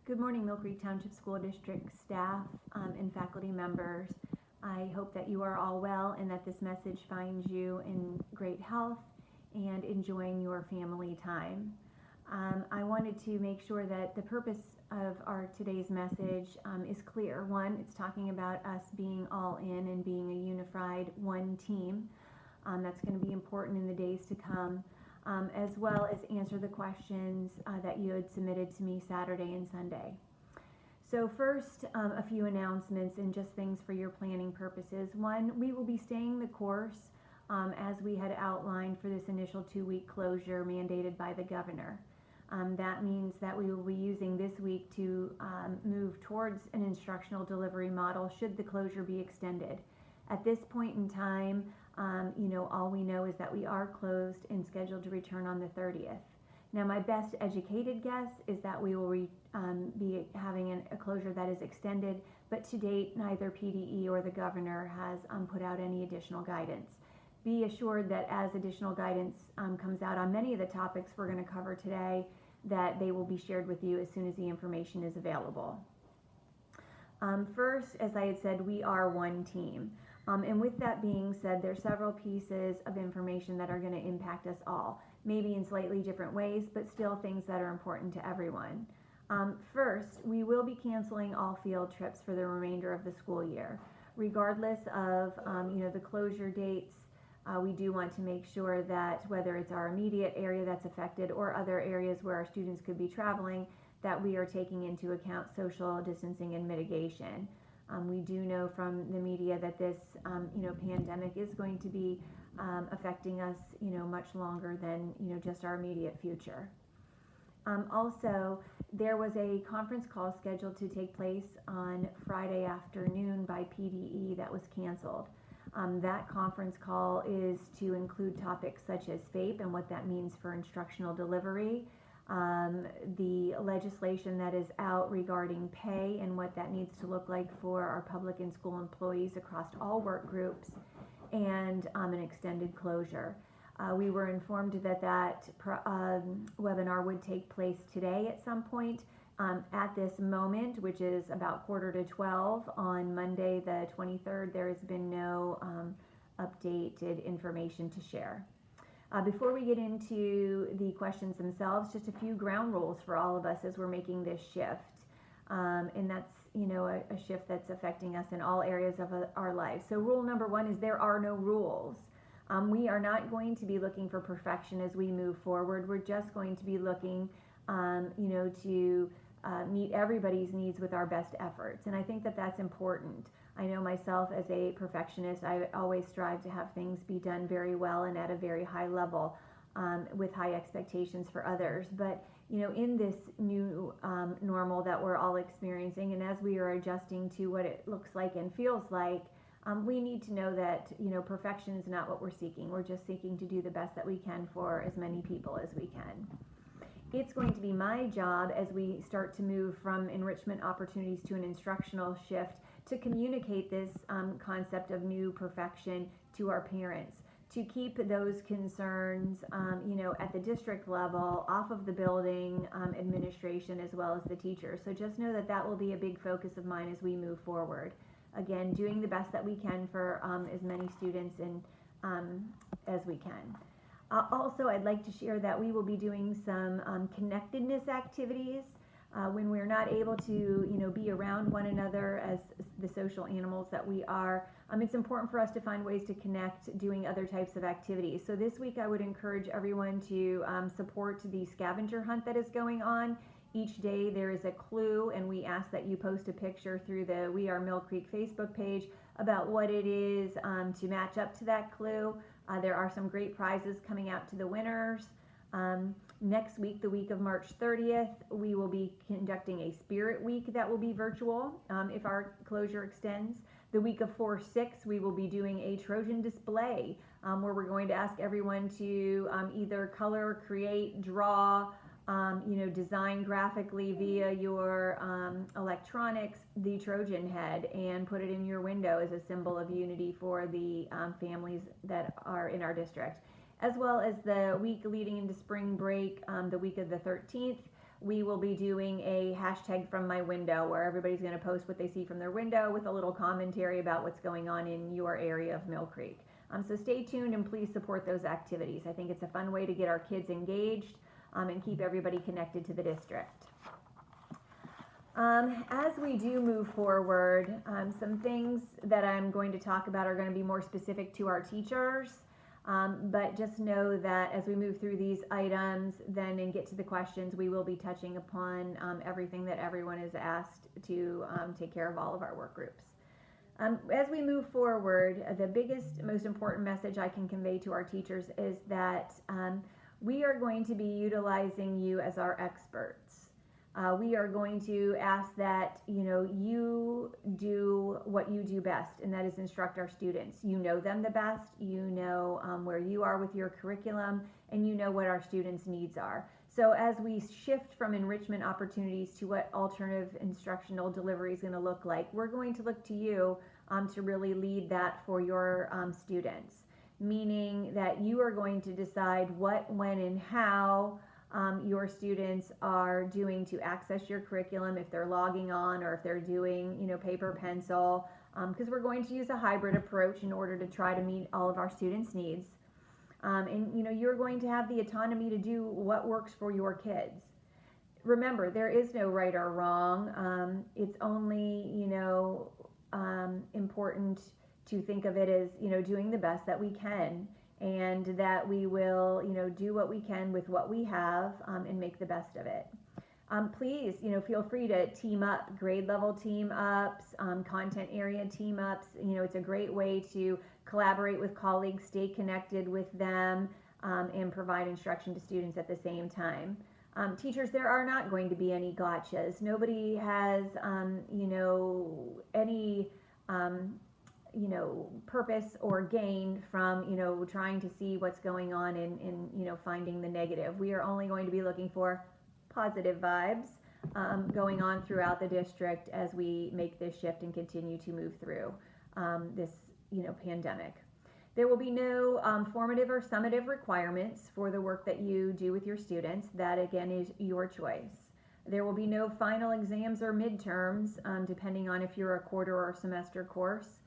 Good morning, Mill Creek Township School District staff and faculty members. I hope that you are all well and that this message finds you in great health and enjoying your family time. I wanted to make sure that the purpose of our today's message is clear. One, it's talking about us being all in and being a unified one team. That's going to be important in the days to come. As well as answer the questions that you had submitted to me Saturday and Sunday. So first, a few announcements and just things for your planning purposes. One, we will be staying the course as we had outlined for this initial 2-week closure mandated by the governor. That means that we will be using this week to move towards an instructional delivery model should the closure be extended. At this point in time, all we know is that we are closed and scheduled to return on the 30th. Now, my best educated guess is that we will be having a closure that is extended, but to date, neither PDE or the governor has put out any additional guidance. Be assured that as additional guidance comes out on many of the topics we're going to cover today, that they will be shared with you as soon as the information is available. First, as I had said, we are one team. And with that being said, there are several pieces of information that are going to impact us all, maybe in slightly different ways, but still things that are important to everyone. First, we will be canceling all field trips for the remainder of the school year. Regardless of the closure dates, we do want to make sure that whether it's our immediate area that's affected or other areas where our students could be traveling, that we are taking into account social distancing and mitigation. We do know from the media that this, pandemic is going to be affecting us, much longer than, just our immediate future. Also, there was a conference call scheduled to take place on Friday afternoon by PDE that was canceled. That conference call is to include topics such as FAPE and what that means for instructional delivery, the legislation that is out regarding pay and what that needs to look like for our public and school employees across all work groups, and an extended closure. We were informed that webinar would take place today at some point. At this moment, which is about 11:45 on Monday the 23rd, there has been no updated information to share. Before we get into the questions themselves, just a few ground rules for all of us as we're making this shift. And that's, a shift that's affecting us in all areas of our lives. So rule number one is there are no rules. We are not going to be looking for perfection as we move forward. We're just going to be looking, to meet everybody's needs with our best efforts. And I think that that's important. I know myself as a perfectionist, I always strive to have things be done very well and at a very high level, with high expectations for others. But, in this new normal that we're all experiencing, and as we are adjusting to what it looks like and feels like, we need to know that, perfection is not what we're seeking. We're just seeking to do the best that we can for as many people as we can. It's going to be my job as we start to move from enrichment opportunities to an instructional shift to communicate this concept of new perfection to our parents, to keep those concerns, at the district level, off of the building administration as well as the teachers. So just know that that will be a big focus of mine as we move forward. Again, doing the best that we can for as many students and as we can. Also, I'd like to share that we will be doing some connectedness activities when we're not able to, be around one another as the social animals that we are. It's important for us to find ways to connect doing other types of activities. So this week I would encourage everyone to support the scavenger hunt that is going on. Each day there is a clue, and we ask that you post a picture through the We Are Mill Creek Facebook page about what it is to match up to that clue. There are some great prizes coming out to the winners. Next week, the week of March 30th, we will be conducting a Spirit Week that will be virtual if our closure extends. The week of 4/6, we will be doing a Trojan display where we're going to ask everyone to either color, create, draw, design graphically via your electronics the Trojan head and put it in your window as a symbol of unity for the families that are in our district. As well as the week leading into spring break, the week of the 13th, we will be doing a hashtag from my window where everybody's going to post what they see from their window with a little commentary about what's going on in your area of Mill Creek. So stay tuned and please support those activities. I think it's a fun way to get our kids engaged and keep everybody connected to the district. As we do move forward, some things that I'm going to talk about are going to be more specific to our teachers, but just know that as we move through these items then and get to the questions, we will be touching upon everything that everyone is asked to take care of all of our work groups. As we move forward, the biggest, most important message I can convey to our teachers is that we are going to be utilizing you as our experts. We are going to ask that you do what you do best, and that is instruct our students. You know them the best, you know where you are with your curriculum, and you know what our students' needs are. So as we shift from enrichment opportunities to what alternative instructional delivery is going to look like, we're going to look to you to really lead that for your students, meaning that you are going to decide what, when, and how your students are doing to access your curriculum, if they're logging on or if they're doing paper pencil, because we're going to use a hybrid approach in order to try to meet all of our students' needs. And you're going to have the autonomy to do what works for your kids. Remember, there is no right or wrong. It's only important to think of it as doing the best that we can, and that we will do what we can with what we have and make the best of it. Please feel free to team up, grade level team ups, content area team ups. It's a great way to collaborate with colleagues, stay connected with them, and provide instruction to students at the same time. Teachers, there are not going to be any gotchas. Nobody has any purpose or gain from trying to see what's going on and finding the negative. We are only going to be looking for positive vibes going on throughout the district as we make this shift and continue to move through this pandemic. There will be no formative or summative requirements for the work that you do with your students. That again is your choice. There will be no final exams or midterms depending on if you're a quarter or semester course.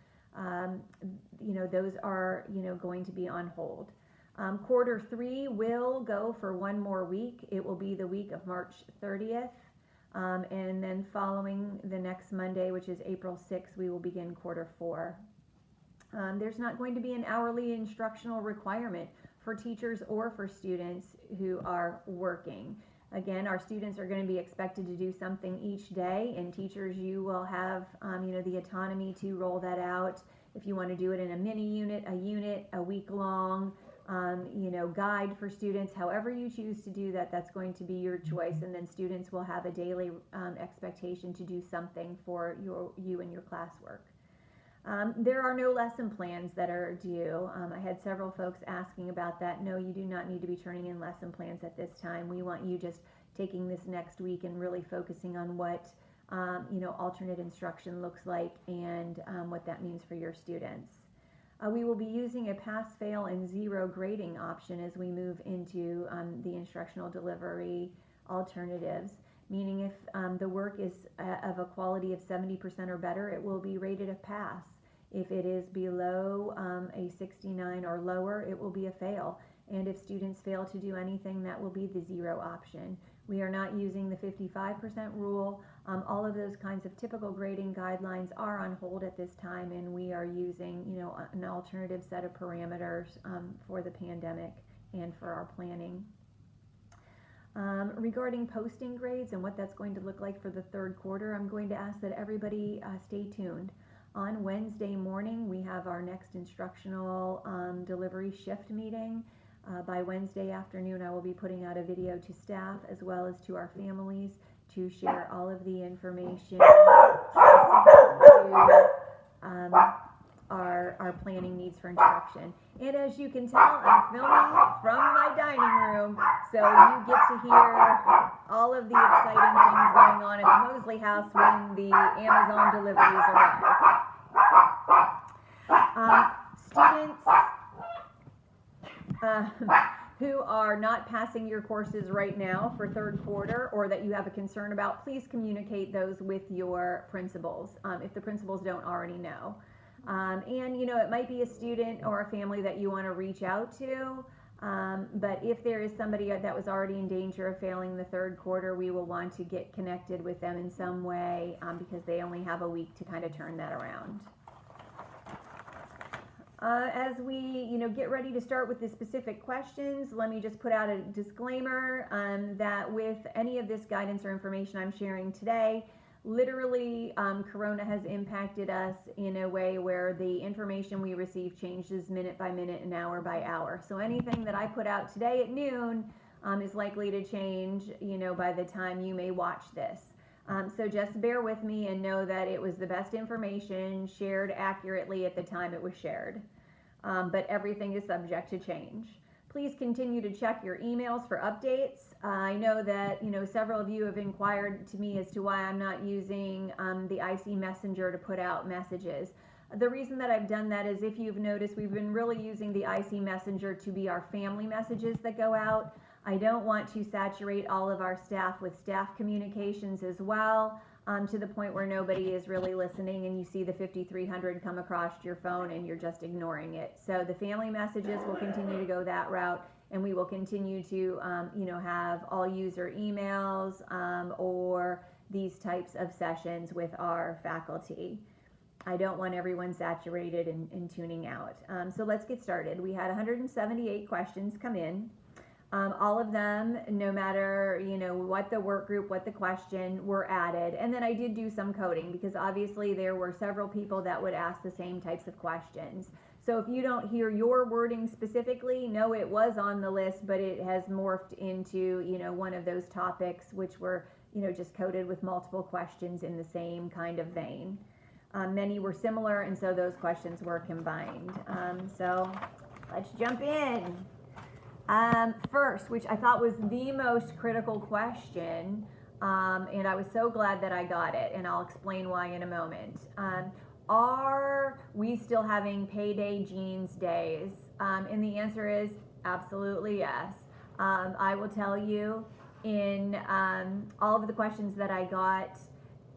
Those are going to be on hold. Quarter 3 will go for one more week. It will be the week of March 30th, and then following the next Monday, which is April 6th, we will begin quarter 4. There's not going to be an hourly instructional requirement for teachers or for students who are working. Again, our students are going to be expected to do something each day, and teachers, you will have the autonomy to roll that out. If you want to do it in a mini unit, a week-long guide for students, however you choose to do that, that's going to be your choice. And then students will have a daily expectation to do something for you and your classwork. There are no lesson plans that are due. I had several folks asking about that. No, you do not need to be turning in lesson plans at this time. We want you just taking this next week and really focusing on what alternate instruction looks like and what that means for your students. We will be using a pass, fail, and 0 grading option as we move into the instructional delivery alternatives, meaning if the work is of a quality of 70% or better, it will be rated a pass. If it is below a 69 or lower, it will be a fail. And if students fail to do anything, that will be the 0 option. We are not using the 55% rule. All of those kinds of typical grading guidelines are on hold at this time, and we are using an alternative set of parameters for the pandemic and for our planning. Regarding posting grades and what that's going to look like for the third quarter, I'm going to ask that everybody stay tuned. On Wednesday morning, we have our next instructional delivery shift meeting. By Wednesday afternoon, I will be putting out a video to staff as well as to our families to share all of the information specific to our planning needs for instruction. And as you can tell, I'm filming from my dining room, so you get to hear all of the exciting things going on at the Mosley house when the Amazon deliveries arrive. who are not passing your courses right now for third quarter, or that you have a concern about, please communicate those with your principals, if the principals don't already know. And you know, it might be a student or a family that you want to reach out to, but if there is somebody that was already in danger of failing the third quarter, we will want to get connected with them in some way, because they only have a week to kind of turn that around. As we, you know, get ready to start with the specific questions, let me just put out a disclaimer that with any of this guidance or information I'm sharing today, literally, Corona has impacted us in a way where the information we receive changes minute by minute and hour by hour. So anything that I put out today at noon is likely to change, you know, by the time you may watch this. So just bear with me and know that it was the best information shared accurately at the time it was shared. But everything is subject to change. Please continue to check your emails for updates. I know that, you know, several of you have inquired to me as to why I'm not using the IC Messenger to put out messages. The reason that I've done that is, if you've noticed, we've been really using the IC Messenger to be our family messages that go out. I don't want to saturate all of our staff with staff communications as well, to the point where nobody is really listening and you see the 5300 come across your phone and you're just ignoring it. So the family messages will continue to go that route, and we will continue to you know, have all user emails or these types of sessions with our faculty. I don't want everyone saturated and tuning out. So let's get started. We had 178 questions come in. All of them, no matter, you know, what the work group, what the question, were added. And then I did do some coding, because obviously there were several people that would ask the same types of questions. So if you don't hear your wording specifically, know it was on the list, but it has morphed into, you know, one of those topics which were, you know, just coded with multiple questions in the same kind of vein. Many were similar, and so those questions were combined. So let's jump in. First, which I thought was the most critical question, and I was so glad that I got it, and I'll explain why in a moment. Are we still having payday jeans days? And the answer is absolutely yes. I will tell you, in all of the questions that I got,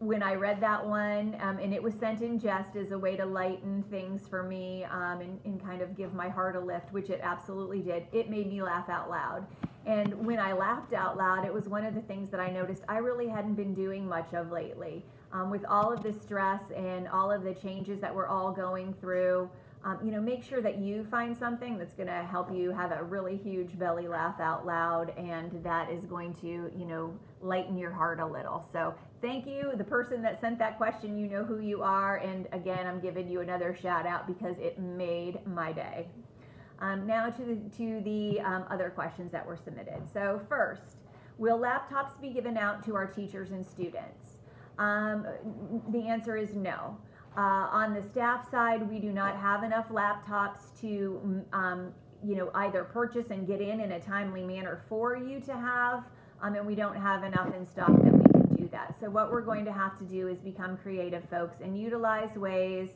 when I read that one, and it was sent in jest as a way to lighten things for me, and kind of give my heart a lift, which it absolutely did. It made me laugh out loud. And when I laughed out loud, it was one of the things that I noticed I really hadn't been doing much of lately. With all of the stress and all of the changes that we're all going through, you know, make sure that you find something that's going to help you have a really huge belly laugh out loud, and that is going to, you know, lighten your heart a little. So thank you, the person that sent that question. You know who you are, and again, I'm giving you another shout out because it made my day. Now to the other questions that were submitted. So first, will laptops be given out to our teachers and students? The answer is no. On the staff side, we do not have enough laptops to, you know, either purchase and get in a timely manner for you to have, and we don't have enough in stock that we can do that. So what we're going to have to do is become creative, folks, and utilize ways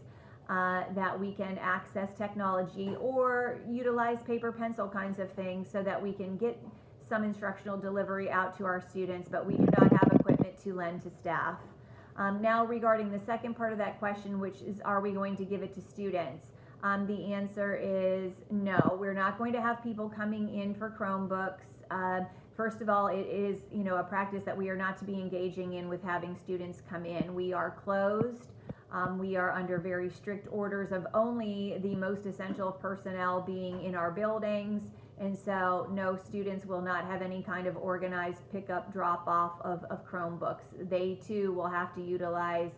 that we can access technology, or utilize paper pencil kinds of things, so that we can get some instructional delivery out to our students, but we do not have equipment to lend to staff. Now, regarding the second part of that question, which is, are we going to give it to students? The answer is no. We're not going to have people coming in for Chromebooks. First of all, it is, you know, a practice that we are not to be engaging in with having students come in. We are closed. We are under very strict orders of only the most essential personnel being in our buildings. And so no, students will not have any kind of organized pickup drop off of Chromebooks. They too will have to utilize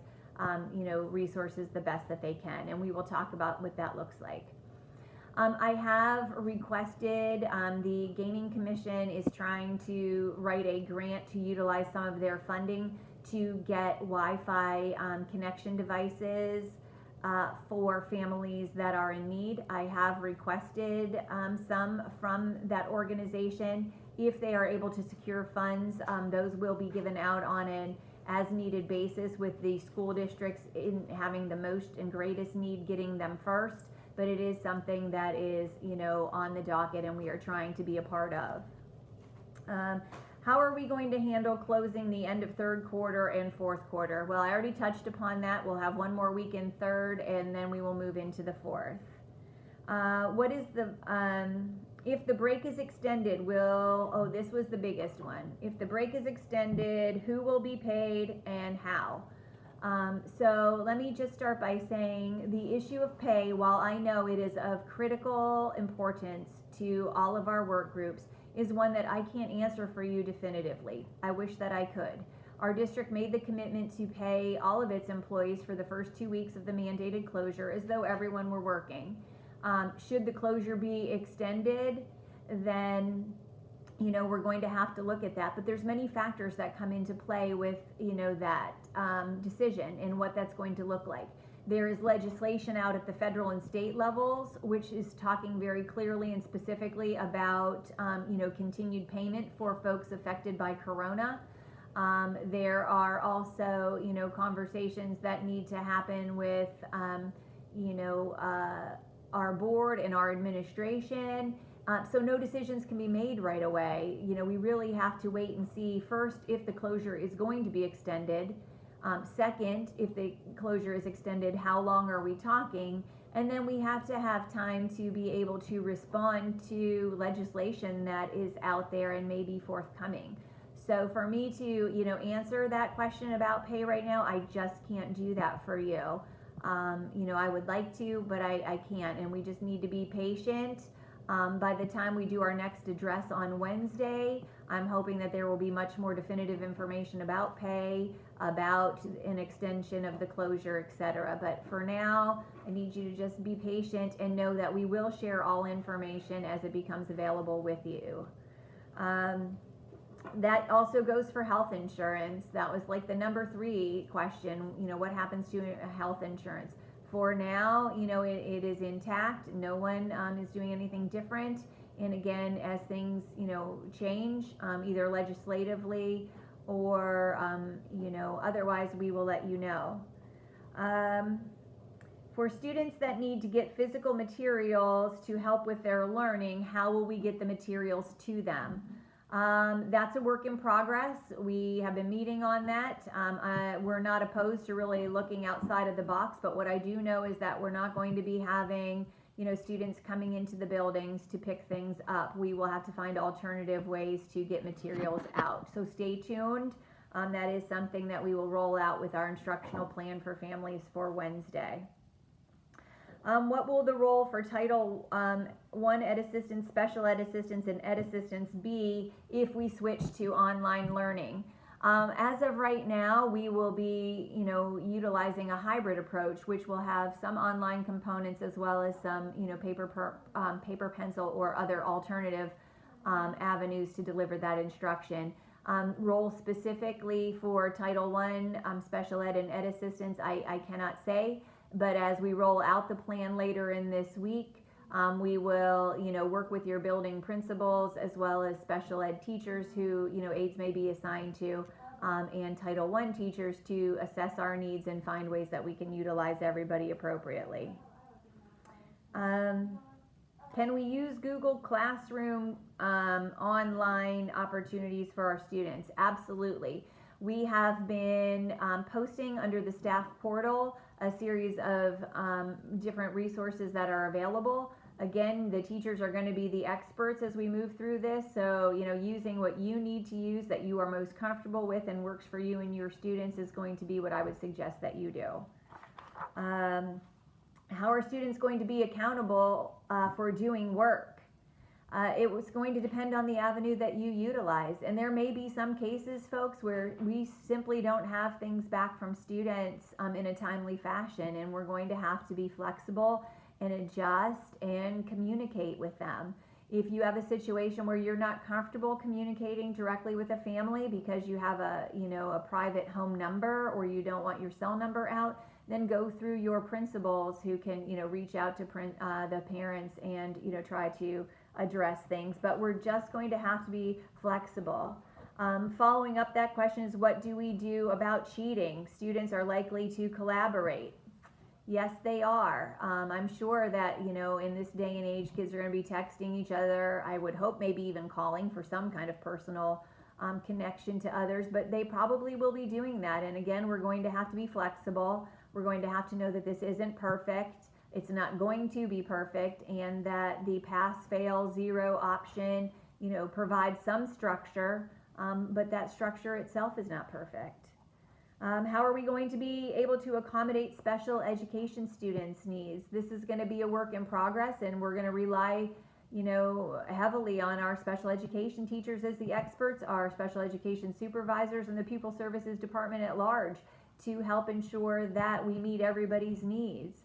you know, resources the best that they can, and we will talk about what that looks like. I have requested, the Gaming Commission is trying to write a grant to utilize some of their funding to get Wi-Fi connection devices for families that are in need. I have requested some from that organization. If they are able to secure funds, those will be given out on an as-needed basis, with the school districts in having the most and greatest need getting them first. but it is something that is, on the docket and we are trying to be a part of. How are we going to handle closing the end of third quarter and fourth quarter? Well, I already touched upon that. We'll have one more week in third, and then we will move into the fourth. What is the, if the break is extended, this was the biggest one. If the break is extended, who will be paid and how? So let me just start by saying the issue of pay, while I know it is of critical importance to all of our work groups, is one that I can't answer for you definitively. I wish that I could. Our district made the commitment to pay all of its employees for the first 2 weeks of the mandated closure as though everyone were working. Should the closure be extended, then we're going to have to look at that. But there's many factors that come into play with that decision and what that's going to look like. There is legislation out at the federal and state levels, which is talking very clearly and specifically about, continued payment for folks affected by Corona. There are also, conversations that need to happen with, our board and our administration. So no decisions can be made right away. We really have to wait and see first if the closure is going to be extended. Second, if the closure is extended, how long are we talking? And then we have to have time to be able to respond to legislation that is out there and may be forthcoming. So for me to, answer that question about pay right now, I just can't do that for you. I would like to, but I can't, and we just need to be patient. By the time we do our next address on Wednesday, I'm hoping that there will be much more definitive information about pay, about an extension of the closure, etc. But for now, I need you to just be patient and know that we will share all information as it becomes available with you. That also goes for health insurance. That was like the number 3 question, what happens to health insurance? For now, it is intact. No one is doing anything different. And again, as things, change, either legislatively or, otherwise, we will let you know. For students that need to get physical materials to help with their learning, how will we get the materials to them? That's a work in progress. We have been meeting on that. We're not opposed to really looking outside of the box, but what I do know is that we're not going to be having, students coming into the buildings to pick things up. We will have to find alternative ways to get materials out. So stay tuned. That is something that we will roll out with our instructional plan for families for Wednesday. What will the role for Title I Ed assistants, special ed assistants, and ed assistants be if we switch to online learning? As of right now, we will be, utilizing a hybrid approach, which will have some online components as well as some, paper, pencil, or other alternative avenues to deliver that instruction. Role specifically for Title I special ed and ed assistants, I cannot say. But as we roll out the plan later in this week, we will, work with your building principals as well as special ed teachers who, aides may be assigned to, and Title I teachers to assess our needs and find ways that we can utilize everybody appropriately. Can we use Google Classroom online opportunities for our students? Absolutely. We have been posting under the staff portal a series of different resources that are available. Again, the teachers are going to be the experts as we move through this, so using what you need to use that you are most comfortable with and works for you and your students is going to be what I would suggest that you do. How are students going to be accountable for doing work? It was going to depend on the avenue that you utilize. And there may be some cases, folks, where we simply don't have things back from students in a timely fashion, and we're going to have to be flexible and adjust and communicate with them. If you have a situation where you're not comfortable communicating directly with a family because you have a private home number or you don't want your cell number out, then go through your principals who can, reach out to the parents and, try to address things. But we're just going to have to be flexible. Following up that question is, what do we do about cheating? Students are likely to collaborate. Yes, they are. I'm sure that, in this day and age, kids are going to be texting each other. I would hope maybe even calling for some kind of personal connection to others, but they probably will be doing that. And again, we're going to have to be flexible. We're going to have to know that this isn't perfect. It's not going to be perfect, and that the pass, fail, zero option, provides some structure, but that structure itself is not perfect. How are we going to be able to accommodate special education students' needs? This is going to be a work in progress, and we're going to rely, heavily on our special education teachers as the experts, our special education supervisors, and the pupil services department at large to help ensure that we meet everybody's needs.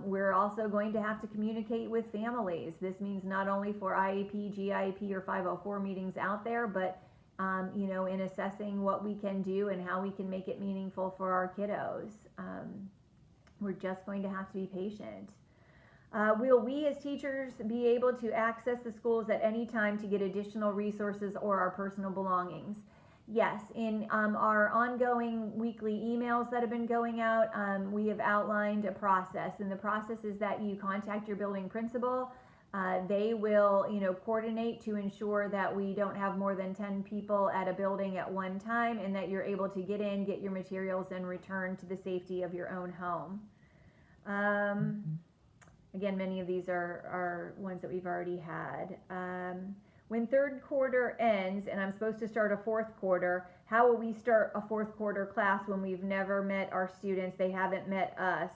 We're also going to have to communicate with families. This means not only for IEP, GIEP, or 504 meetings out there, but in assessing what we can do and how we can make it meaningful for our kiddos. We're just going to have to be patient. Will we as teachers be able to access the schools at any time to get additional resources or our personal belongings? Yes, in our ongoing weekly emails that have been going out, we have outlined a process, and the process is that you contact your building principal. They will, coordinate to ensure that we don't have more than 10 people at a building at one time, and that you're able to get in, get your materials, and return to the safety of your own home. Again, many of these are ones that we've already had. When third quarter ends and I'm supposed to start a fourth quarter, how will we start a fourth quarter class when we've never met our students? They haven't met us.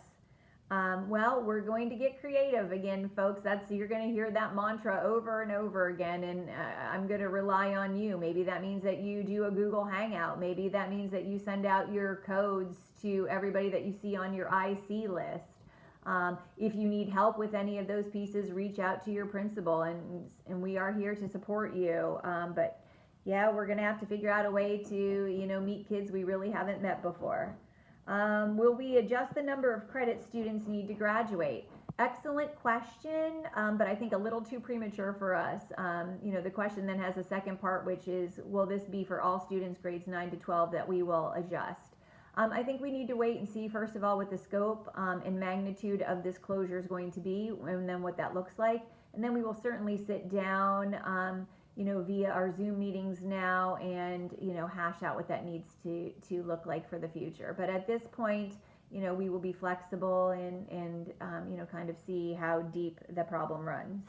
Well, we're going to get creative again, folks. You're going to hear that mantra over and over again, and I'm going to rely on you. Maybe that means that you do a Google Hangout. Maybe that means that you send out your codes to everybody that you see on your IC list. If you need help with any of those pieces, reach out to your principal, and we are here to support you. But yeah, we're going to have to figure out a way to, meet kids we really haven't met before. Will we adjust the number of credits students need to graduate? Excellent question, but I think a little too premature for us. The question then has a second part, which is, will this be for all students grades 9 to 12 that we will adjust? I think we need to wait and see, first of all, what the scope and magnitude of this closure is going to be, and then what that looks like. And then we will certainly sit down, via our Zoom meetings now and, hash out what that needs to look like for the future. But at this point, we will be flexible and kind of see how deep the problem runs.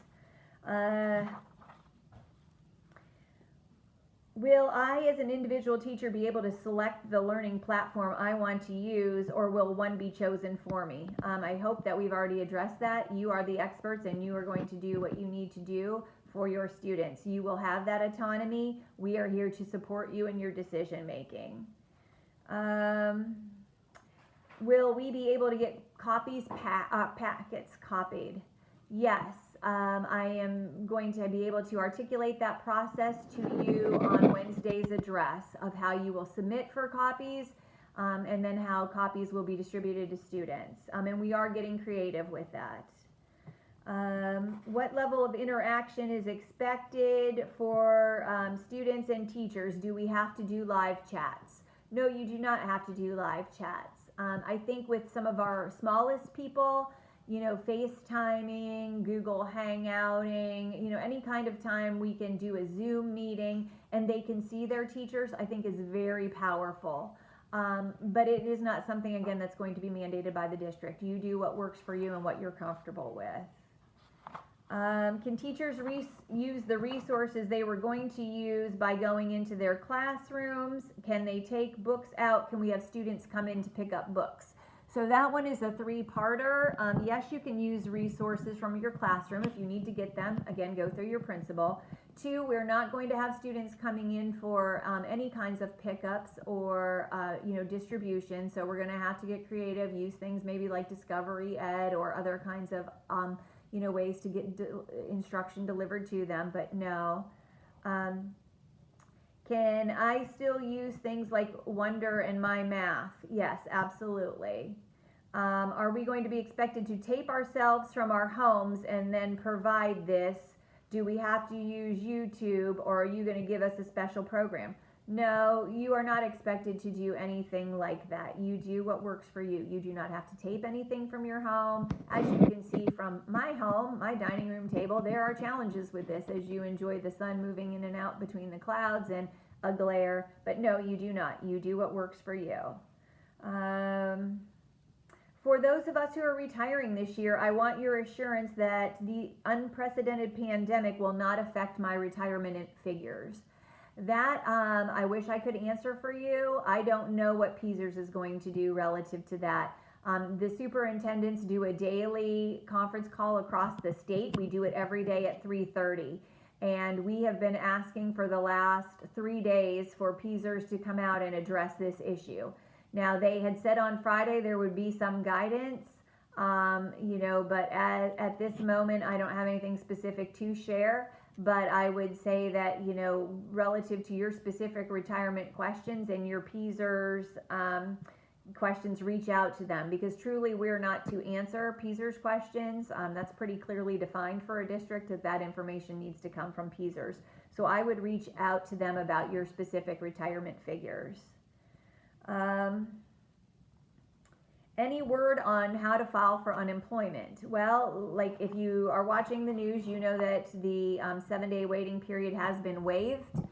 Will I, as an individual teacher, be able to select the learning platform I want to use, or will one be chosen for me? I hope that we've already addressed that. You are the experts, and you are going to do what you need to do for your students. You will have that autonomy. We are here to support you in your decision making. Will we be able to get packets copied? Yes. I am going to be able to articulate that process to you on Wednesday's address of how you will submit for copies, and then how copies will be distributed to students. And we are getting creative with that. What level of interaction is expected for students and teachers? Do we have to do live chats? No, you do not have to do live chats. I think with some of our smallest people, FaceTiming, Google Hangouting, any kind of time we can do a Zoom meeting and they can see their teachers, I think is very powerful. But it is not something, again, that's going to be mandated by the district. You do what works for you and what you're comfortable with. Can teachers use the resources they were going to use by going into their classrooms? Can they take books out? Can we have students come in to pick up books? So that one is a three-parter. Yes, you can use resources from your classroom if you need to get them. Again, go through your principal. 2, we're not going to have students coming in for any kinds of pickups or distribution. So we're going to have to get creative, use things maybe like Discovery Ed or other kinds of ways to get instruction delivered to them. But no. Can I still use things like Wonder and My Math? Yes, absolutely. Are we going to be expected to tape ourselves from our homes and then provide this? Do we have to use YouTube, or are you going to give us a special program? No, you are not expected to do anything like that. You do what works for you. You do not have to tape anything from your home. As you can see from my home, my dining room table, there are challenges with this as you enjoy the sun moving in and out between the clouds and a glare. But no, you do not. You do what works for you. For those of us who are retiring this year, I want your assurance that the unprecedented pandemic will not affect my retirement figures. That I wish I could answer for you. I don't know what PSERS is going to do relative to that. The superintendents do a daily conference call across the state. We do it every day at 3:30. And we have been asking for the last 3 days for PSERS to come out and address this issue. Now, they had said on Friday there would be some guidance, but at this moment, I don't have anything specific to share. But I would say that, relative to your specific retirement questions and your PSERS questions, reach out to them, because truly we're not to answer PSERS questions. That's pretty clearly defined for a district, that information needs to come from PSERS. So I would reach out to them about your specific retirement figures. Any word on how to file for unemployment? Well, like if you are watching the news, you know that the 7-day waiting period has been waived.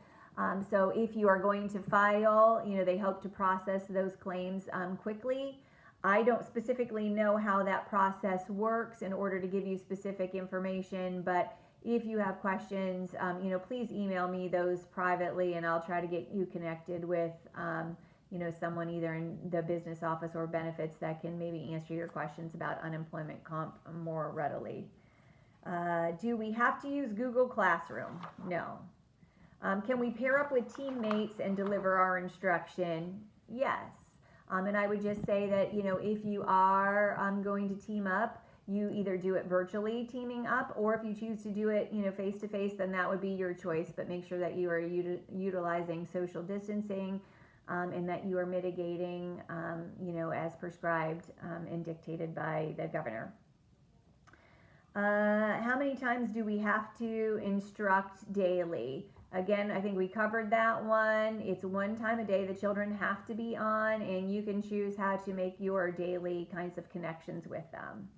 So if you are going to file, they hope to process those claims quickly. I don't specifically know how that process works in order to give you specific information, but if you have questions, please email me those privately, and I'll try to get you connected with someone either in the business office or benefits that can maybe answer your questions about unemployment comp more readily. Do we have to use Google Classroom? No. Can we pair up with teammates and deliver our instruction? Yes. And I would just say that, if you are going to team up, you either do it virtually, teaming up, or if you choose to do it, face-to-face, then that would be your choice. But make sure that you are utilizing social distancing, and that you are mitigating, as prescribed and dictated by the governor. How many times do we have to instruct daily? Again, I think we covered that one. It's 1 time a day the children have to be on, and you can choose how to make your daily kinds of connections with them.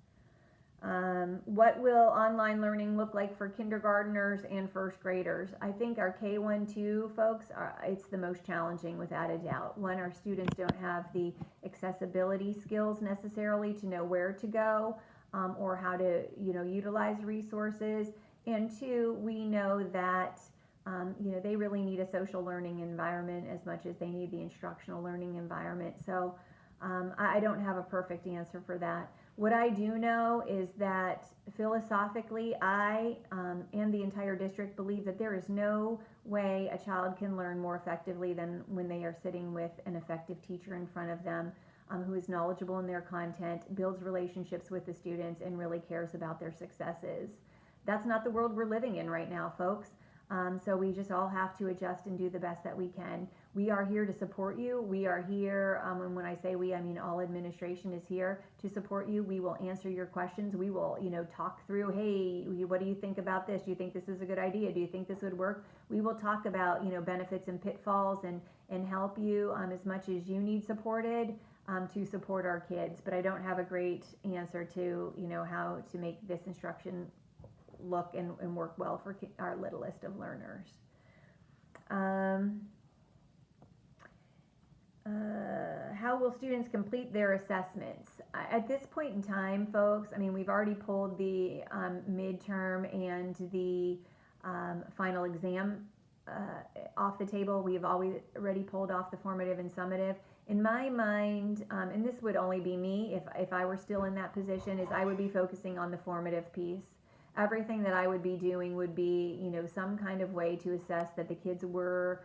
What will online learning look like for kindergartners and first graders? I think our K-1-2 folks, it's the most challenging without a doubt. One, our students don't have the accessibility skills necessarily to know where to go or how to utilize resources. And 2, we know that they really need a social learning environment as much as they need the instructional learning environment. So I don't have a perfect answer for that. What I do know is that philosophically, I and the entire district believe that there is no way a child can learn more effectively than when they are sitting with an effective teacher in front of them who is knowledgeable in their content, builds relationships with the students, and really cares about their successes. That's not the world we're living in right now, folks. So we just all have to adjust and do the best that we can. We are here to support you. We are here, and when I say we, I mean all administration is here to support you. We will answer your questions. We will, talk through, hey, what do you think about this? Do you think this is a good idea? Do you think this would work? We will talk about, benefits and pitfalls and help you as much as you need supported to support our kids. But I don't have a great answer to, how to make this instruction look and work well for our littlest of learners. How will students complete their assessments? At this point in time, folks, we've already pulled the midterm and the final exam off the table. We've already pulled off the formative and summative. In my mind, and this would only be me if I were still in that position, is I would be focusing on the formative piece. Everything that I would be doing would be, some kind of way to assess that the kids were,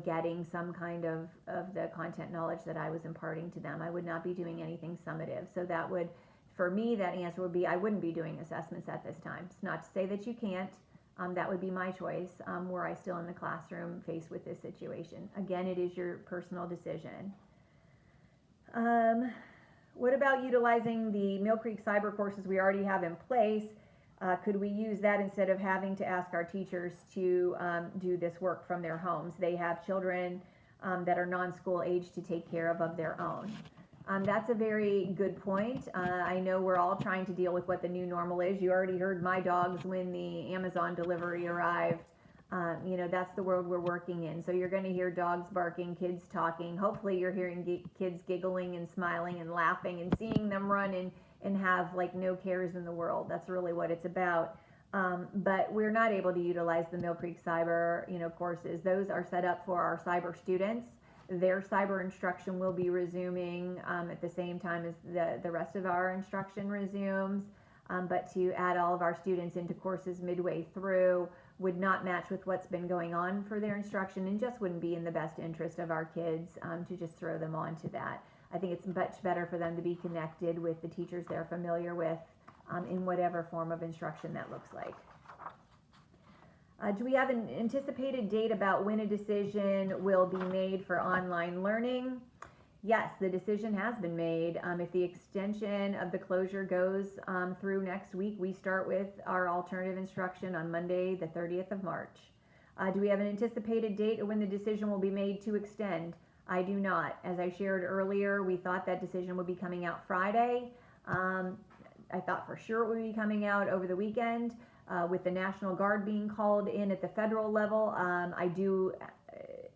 getting some kind of the content knowledge that I was imparting to them. I would not be doing anything summative. So that would, for me, that answer would be I wouldn't be doing assessments at this time. It's not to say that you can't. That would be my choice were I still in the classroom faced with this situation. Again, it is your personal decision. What about utilizing the Mill Creek cyber courses we already have in place? Could we use that instead of having to ask our teachers to do this work from their homes? They have children that are non-school age to take care of their own. That's a very good point. I know we're all trying to deal with what the new normal is. You already heard my dogs when the Amazon delivery arrived. You know, that's the world we're working in. So you're going to hear dogs barking, kids talking. Hopefully you're hearing kids giggling and smiling and laughing and seeing them run and have like no cares in the world. That's really what it's about. But we're not able to utilize the Mill Creek Cyber, courses. Those are set up for our cyber students. Their cyber instruction will be resuming at the same time as the rest of our instruction resumes. But to add all of our students into courses midway through would not match with what's been going on for their instruction, and just wouldn't be in the best interest of our kids to just throw them onto that. I think it's much better for them to be connected with the teachers they're familiar with in whatever form of instruction that looks like. Do we have an anticipated date about when a decision will be made for online learning? Yes, the decision has been made. If the extension of the closure goes through next week, we start with our alternative instruction on Monday, the 30th of March. Do we have an anticipated date of when the decision will be made to extend? I do not. As I shared earlier, we thought that decision would be coming out Friday. I thought for sure it would be coming out over the weekend. With the National Guard being called in at the federal level, I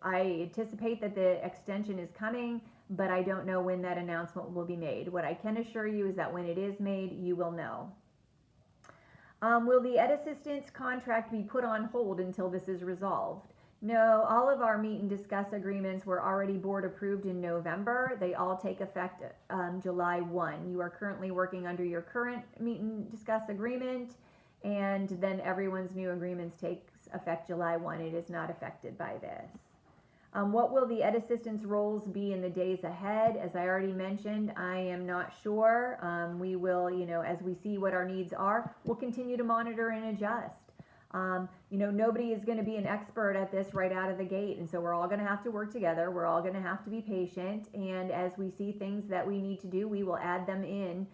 anticipate that the extension is coming, but I don't know when that announcement will be made. What I can assure you is that when it is made, you will know. Will the Ed Assistance contract be put on hold until this is resolved? No, all of our meet and discuss agreements were already board approved in November. They all take effect July 1. You are currently working under your current meet and discuss agreement, and then everyone's new agreements takes effect July 1. It is not affected by this. What will the Ed Assistance roles be in the days ahead? As I already mentioned, I am not sure. We will, as we see what our needs are, we'll continue to monitor and adjust. Nobody is going to be an expert at this right out of the gate, and so we're all going to have to work together. We're all going to have to be patient, and as we see things that we need to do, we will add them in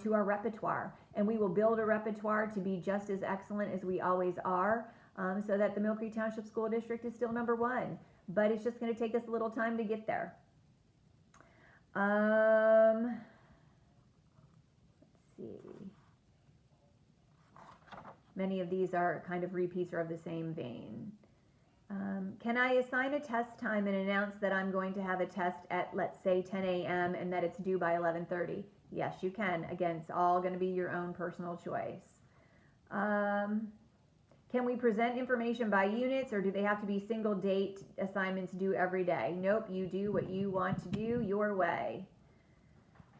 to our repertoire, and we will build a repertoire to be just as excellent as we always are, so that the Mill Creek Township School District is still #1. But it's just going to take us a little time to get there. Let's see. Many of these are kind of repeats or of the same vein. Can I assign a test time and announce that I'm going to have a test at, let's say, 10 a.m. and that it's due by 11:30? Yes, you can. Again, it's all going to be your own personal choice. Can we present information by units, or do they have to be single date assignments due every day? Nope, you do what you want to do your way.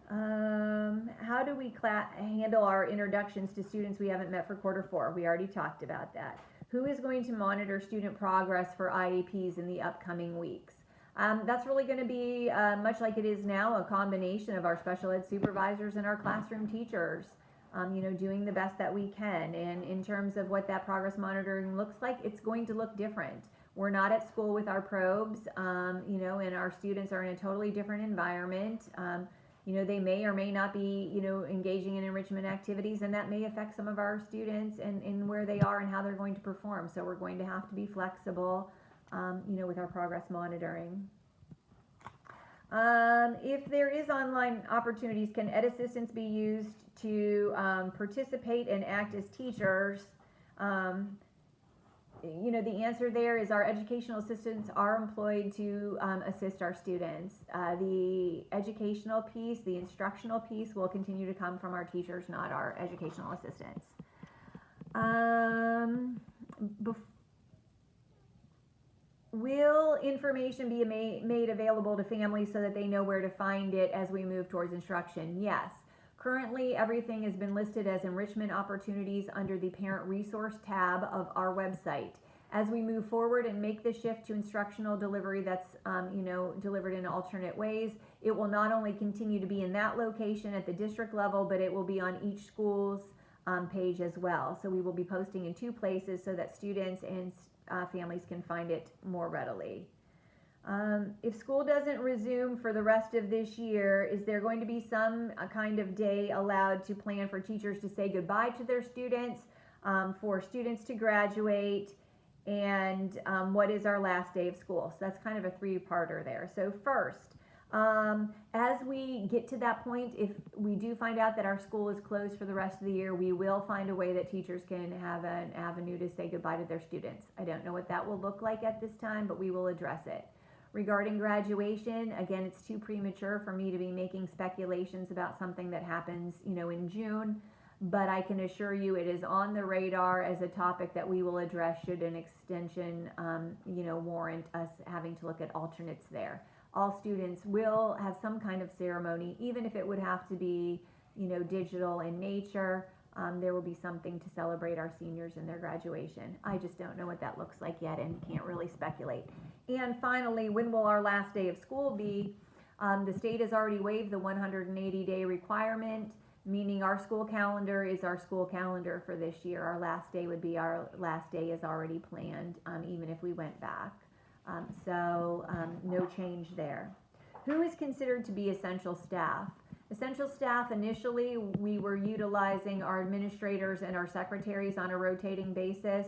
How do we handle our introductions to students we haven't met for Q4? We already talked about that. Who is going to monitor student progress for IEPs in the upcoming weeks? That's really going to be, much like it is now, a combination of our special ed supervisors and our classroom teachers. Doing the best that we can. And in terms of what that progress monitoring looks like, it's going to look different. We're not at school with our probes, and our students are in a totally different environment. They may or may not be, engaging in enrichment activities, and that may affect some of our students and where they are and how they're going to perform. So we're going to have to be flexible, with our progress monitoring. If there is online opportunities, can Ed Assistants be used to participate and act as teachers? The answer there is our educational assistants are employed to assist our students. The educational piece, the instructional piece will continue to come from our teachers, not our educational assistants. Will information be made available to families so that they know where to find it as we move towards instruction? Yes. Currently, everything has been listed as enrichment opportunities under the Parent Resource tab of our website. As we move forward and make the shift to instructional delivery that's, delivered in alternate ways, it will not only continue to be in that location at the district level, but it will be on each school's page as well. So we will be posting in 2 places so that students and families can find it more readily. If school doesn't resume for the rest of this year, is there going to be some kind of day allowed to plan for teachers to say goodbye to their students? for students to graduate, and what is our last day of school. So that's kind of a three-parter there. So first, as we get to that point, if we do find out that our school is closed for the rest of the year, we will find a way that teachers can have an avenue to say goodbye to their students. I don't know what that will look like at this time, but we will address it. Regarding graduation, again, it's too premature for me to be making speculations about something that happens, in June, but I can assure you it is on the radar as a topic that we will address should an extension, warrant us having to look at alternates there. All students will have some kind of ceremony, even if it would have to be, digital in nature. There will be something to celebrate our seniors and their graduation. I just don't know what that looks like yet and can't really speculate. And finally, when will our last day of school be? The state has already waived the 180-day requirement, meaning our school calendar is our school calendar for this year. Our last day would be our last day is already planned, even if we went back. No change there. Who is considered to be essential staff? Essential staff, initially, we were utilizing our administrators and our secretaries on a rotating basis.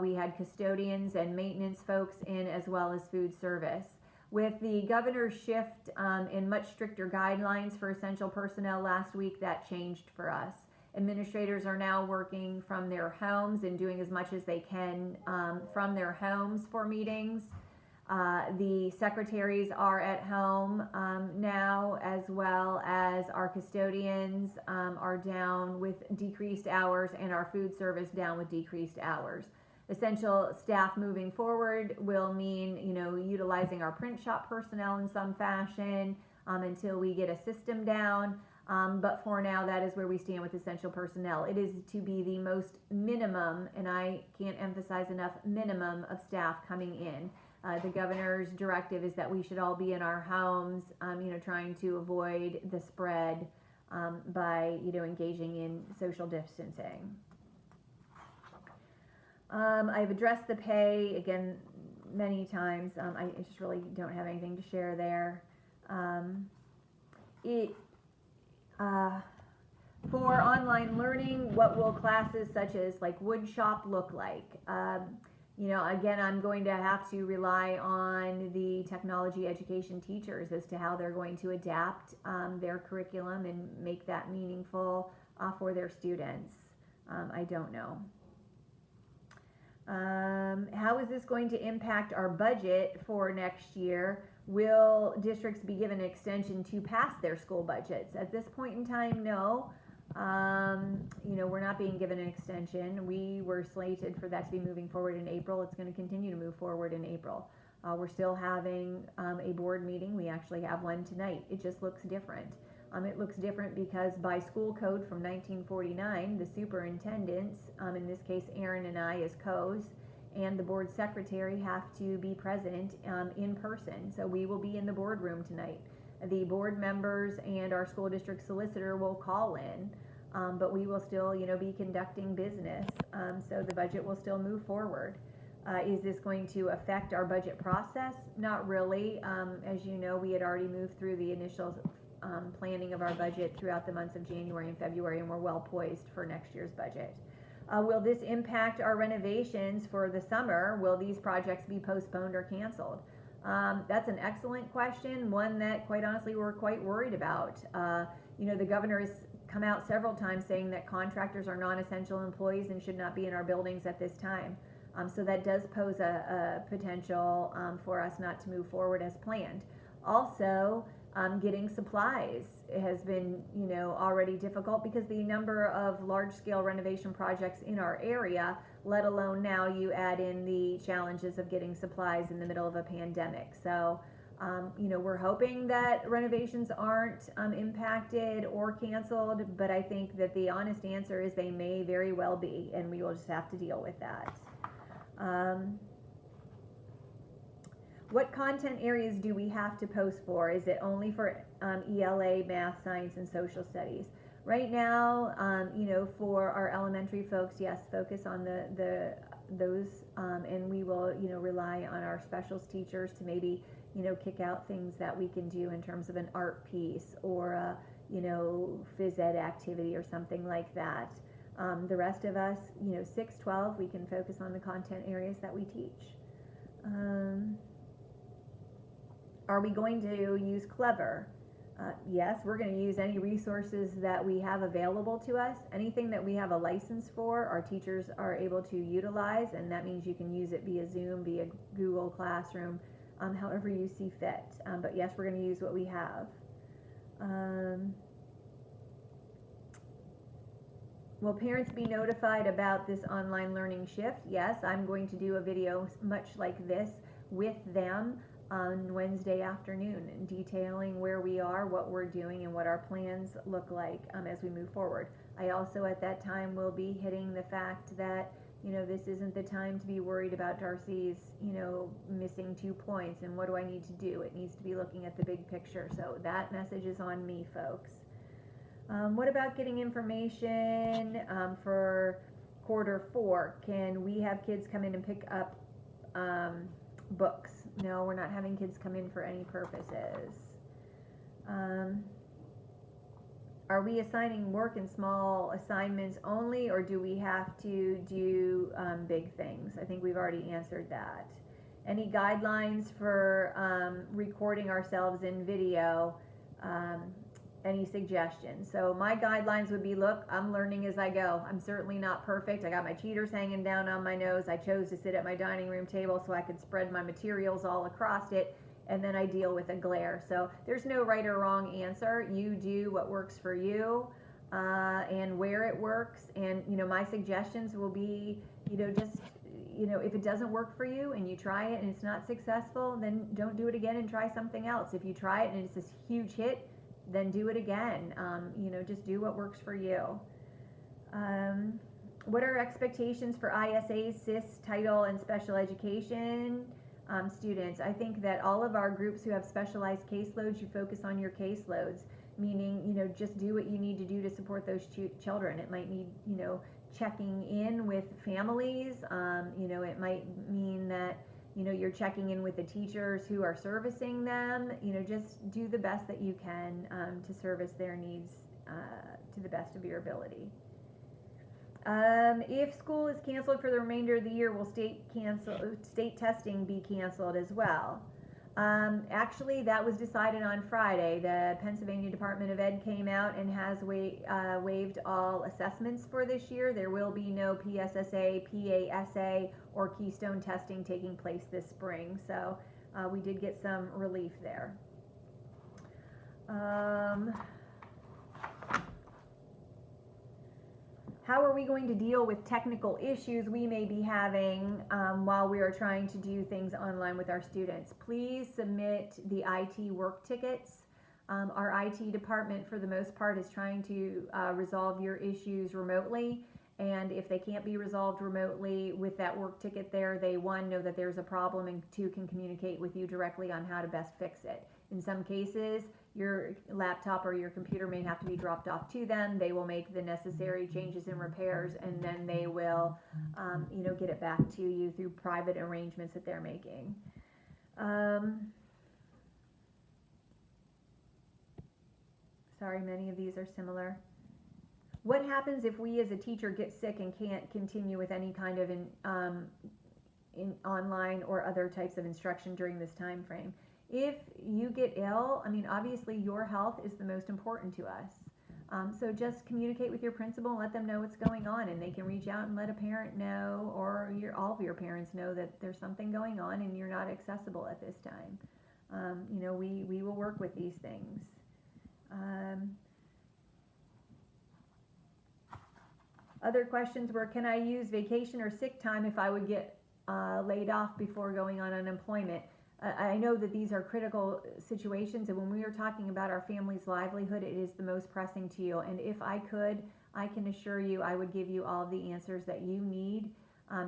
We had custodians and maintenance folks in, as well as food service. With the governor's shift in much stricter guidelines for essential personnel last week, that changed for us. Administrators are now working from their homes and doing as much as they can from their homes for meetings. The secretaries are at home now, as well as our custodians are down with decreased hours, and our food service down with decreased hours. Essential staff moving forward will mean, utilizing our print shop personnel in some fashion until we get a system down. But for now, that is where we stand with essential personnel. It is to be the most minimum, and I can't emphasize enough, minimum of staff coming in. The governor's directive is that we should all be in our homes, trying to avoid the spread by, engaging in social distancing. I've addressed the pay, again, many times. I just really don't have anything to share there. For online learning, what will classes such as wood shop look like? Again, I'm going to have to rely on the technology education teachers as to how they're going to adapt their curriculum and make that meaningful for their students. I don't know. How is this going to impact our budget for next year? Will districts be given an extension to pass their school budgets? At this point in time, no. We're not being given an extension. We were slated for that to be moving forward in April. It's going to continue to move forward in April. We're still having a board meeting. We actually have one tonight. It just looks different. It looks different because by school code from 1949, the superintendents, in this case Aaron and I as co's, and the board secretary have to be present in person. So we will be in the boardroom tonight. The board members and our school district solicitor will call in, but we will still, be conducting business. So the budget will still move forward. Is this going to affect our budget process? Not really. As you know, we had already moved through the initial planning of our budget throughout the months of January and February, and we're well poised for next year's budget. Will this impact our renovations for the summer? Will these projects be postponed or canceled? That's an excellent question, one that quite honestly we're quite worried about. The governor has come out several times saying that contractors are non-essential employees and should not be in our buildings at this time. So that does pose a potential for us not to move forward as planned. Also, getting supplies has been, already difficult because the number of large-scale renovation projects in our area, let alone now you add in the challenges of getting supplies in the middle of a pandemic. So, we're hoping that renovations aren't impacted or canceled, but I think that the honest answer is they may very well be, and we will just have to deal with that. What content areas do we have to post for? Is it only for ELA, math, science, and social studies? Right now, for our elementary folks, yes, focus on those, and we will, rely on our specials teachers to maybe, kick out things that we can do in terms of an art piece or a, phys ed activity or something like that. The rest of us, 6-12, we can focus on the content areas that we teach. Are we going to use Clever? Yes, we're going to use any resources that we have available to us. Anything that we have a license for, our teachers are able to utilize, and that means you can use it via Zoom, via Google Classroom, however you see fit. But yes, we're going to use what we have. Will parents be notified about this online learning shift? Yes, I'm going to do a video much like this with them on Wednesday afternoon, detailing where we are, what we're doing, and what our plans look like as we move forward. I also at that time will be hitting the fact that this isn't the time to be worried about Darcy's missing 2 points and what do I need to do. It needs to be looking at the big picture. So that message is on me, folks. What about getting information for Q4? Can we have kids come in and pick up books? No, we're not having kids come in for any purposes. Are we assigning work in small assignments only, or do we have to do big things? I think we've already answered that. Any guidelines for recording ourselves in video? Any suggestions? So my guidelines would be, look, I'm learning as I go. I'm certainly not perfect. I got my cheaters hanging down on my nose. I chose to sit at my dining room table so I could spread my materials all across it, and then I deal with a glare. So there's no right or wrong answer. You do what works for you and where it works. And my suggestions will be, just if it doesn't work for you and you try it and it's not successful, then don't do it again and try something else. If you try it and it's this huge hit, then do it again. Just do what works for you. What are expectations for ISAs, SIS, title, and special education students? I think that all of our groups who have specialized caseloads, you focus on your caseloads, meaning, just do what you need to do to support those children. It might need, checking in with families. It might mean that you're checking in with the teachers who are servicing them. Just do the best that you can to service their needs to the best of your ability. If school is canceled for the remainder of the year, will state testing be canceled as well? Actually, that was decided on Friday. The Pennsylvania Department of Ed came out and has waived all assessments for this year. There will be no PSSA, PASA, or Keystone testing taking place this spring. So we did get some relief there. How are we going to deal with technical issues we may be having while we are trying to do things online with our students? Please submit the IT work tickets. Our IT department, for the most part, is trying to resolve your issues remotely. And if they can't be resolved remotely with that work ticket there, they, one, know that there's a problem, and two, can communicate with you directly on how to best fix it. In some cases, your laptop or your computer may have to be dropped off to them. They will make the necessary changes and repairs, and then they will, get it back to you through private arrangements that they're making. Sorry, many of these are similar. What happens if we as a teacher get sick and can't continue with any kind of in online or other types of instruction during this time frame? If you get ill, obviously your health is the most important to us. So just communicate with your principal and let them know what's going on, and they can reach out and let a parent know, or all of your parents know, that there's something going on and you're not accessible at this time. We will work with these things. Other questions were, can I use vacation or sick time if I would get laid off before going on unemployment? I know that these are critical situations, and when we are talking about our family's livelihood, it is the most pressing to you. And if I could, I can assure you I would give you all the answers that you need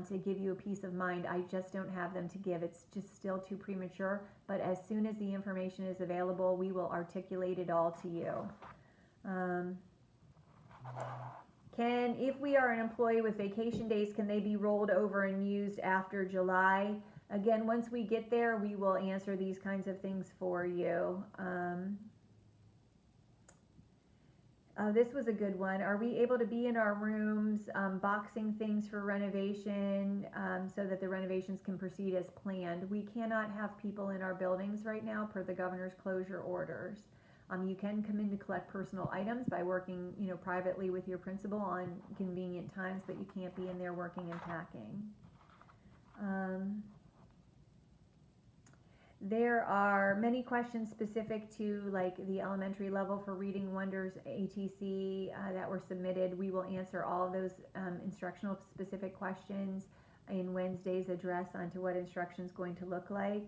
to give you a peace of mind. I just don't have them to give. It's just still too premature. But as soon as the information is available, we will articulate it all to you. If we are an employee with vacation days, can they be rolled over and used after July? Again, once we get there, we will answer these kinds of things for you. This was a good one. Are we able to be in our rooms, boxing things for renovation, so that the renovations can proceed as planned? We cannot have people in our buildings right now per the governor's closure orders. You can come in to collect personal items by working, privately with your principal on convenient times, but you can't be in there working and packing. There are many questions specific to like the elementary level for Reading Wonders ATC that were submitted. We will answer all of those instructional specific questions in Wednesday's address onto what instruction is going to look like.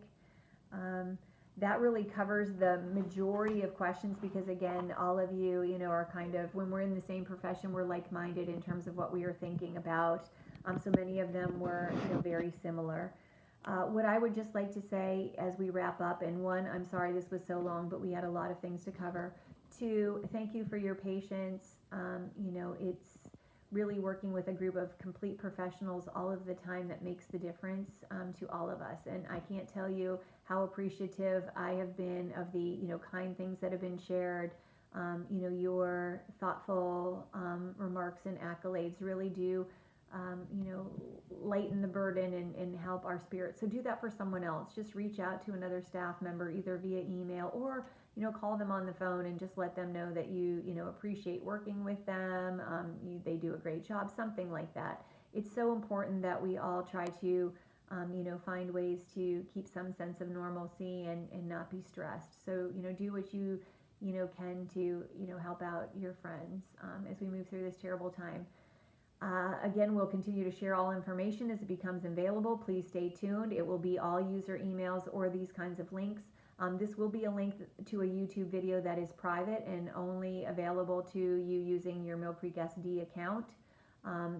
That really covers the majority of questions because again, all of you, are kind of, when we're in the same profession, we're like-minded in terms of what we are thinking about. So many of them were, very similar. What I would just like to say as we wrap up, and one, I'm sorry this was so long, but we had a lot of things to cover. Two, thank you for your patience. It's really working with a group of complete professionals all of the time that makes the difference to all of us. And I can't tell you how appreciative I have been of the, kind things that have been shared. Your thoughtful remarks and accolades really do lighten the burden and help our spirits. So do that for someone else. Just reach out to another staff member, either via email or, call them on the phone and just let them know that you, appreciate working with them. They do a great job, something like that. It's so important that we all try to, find ways to keep some sense of normalcy and not be stressed. So, do what you, can to, help out your friends as we move through this terrible time. Again, we'll continue to share all information as it becomes available. Please stay tuned. It will be all user emails or these kinds of links. This will be a link to a YouTube video that is private and only available to you using your Mill Creek SD account.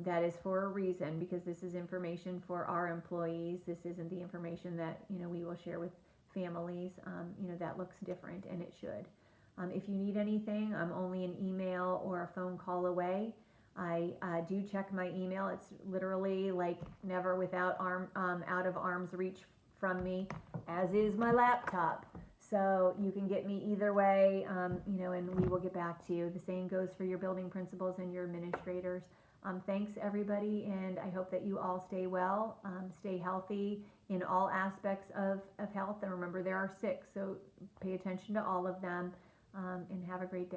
That is for a reason, because this is information for our employees. This isn't the information that we will share with families. That looks different, and it should. If you need anything, I'm only an email or a phone call away. I do check my email. It's literally like never out of arm's reach from me, as is my laptop. So you can get me either way, and we will get back to you. The same goes for your building principals and your administrators. Thanks everybody, and I hope that you all stay well, stay healthy in all aspects of health. And remember, there are 6, so pay attention to all of them, and have a great day.